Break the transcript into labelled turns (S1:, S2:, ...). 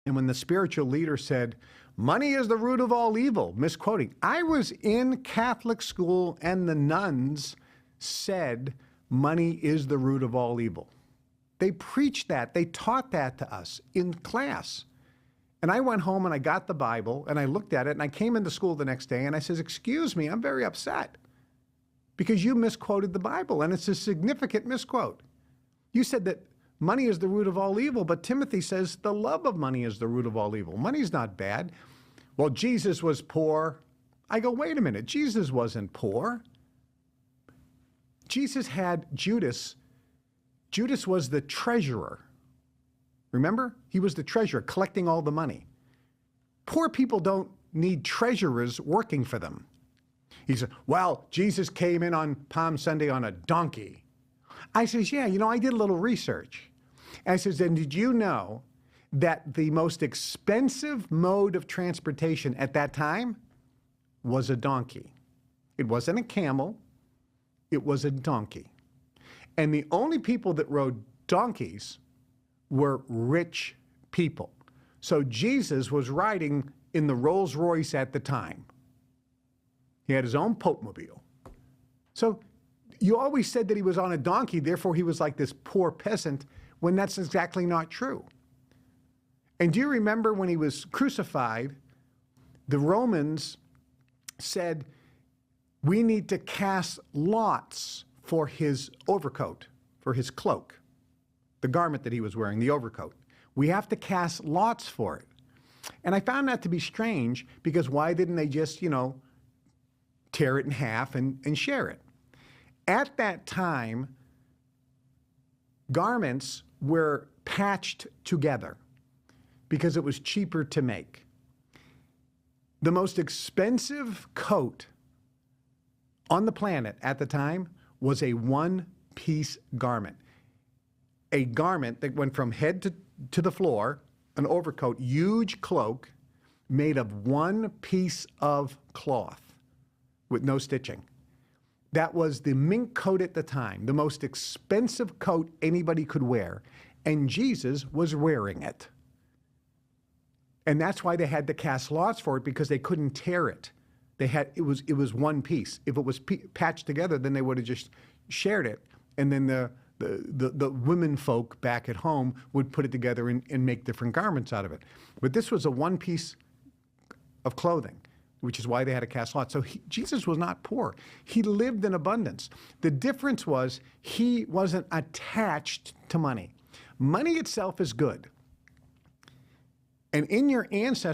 S1: And when the spiritual leader said, money is the root of all evil, misquoting, I was in Catholic school and the nuns said money is the root of all evil. They preached that. They taught that to us in class. And I went home and I got the Bible and I looked at it and I came into school the next day and I says, excuse me, I'm very upset because you misquoted the Bible and it's a significant misquote. You said that money is the root of all evil, but Timothy says the love of money is the root of all evil. Money's not bad. Well, Jesus was poor. I go, wait a minute, Jesus wasn't poor. Jesus had Judas. Judas was the treasurer. Remember? He was the treasurer, collecting all the money. Poor people don't need treasurers working for them. He said, well, Jesus came in on Palm Sunday on a donkey. I says, yeah, you know, I did a little research. And I says, and did you know that the most expensive mode of transportation at that time was a donkey? It wasn't a camel, it was a donkey. And the only people that rode donkeys were rich people. So Jesus was riding in the Rolls Royce at the time. He had his own Pope-mobile. So you always said that he was on a donkey, therefore he was like this poor peasant, when that's exactly not true. And do you remember when he was crucified, the Romans said, we need to cast lots for his overcoat, for his cloak, the garment that he was wearing, the overcoat. We have to cast lots for it. And I found that to be strange because why didn't they just, you know, tear it in half and share it? At that time, garments were patched together because it was cheaper to make. The most expensive coat on the planet at the time was a one-piece garment. A garment that went from head to the floor, an overcoat, huge cloak made of one piece of cloth with no stitching. That was the mink coat at the time, the most expensive coat anybody could wear, and Jesus was wearing it. And that's why they had to cast lots for it, because they couldn't tear it. It was one piece. If it was patched together, then they would have just shared it, and then the women folk back at home would put it together and make different garments out of it. But this was a one piece of clothing, which is why they had to cast lots. So Jesus was not poor. He lived in abundance. The difference was he wasn't attached to money. Money itself is good. And in your ancestors,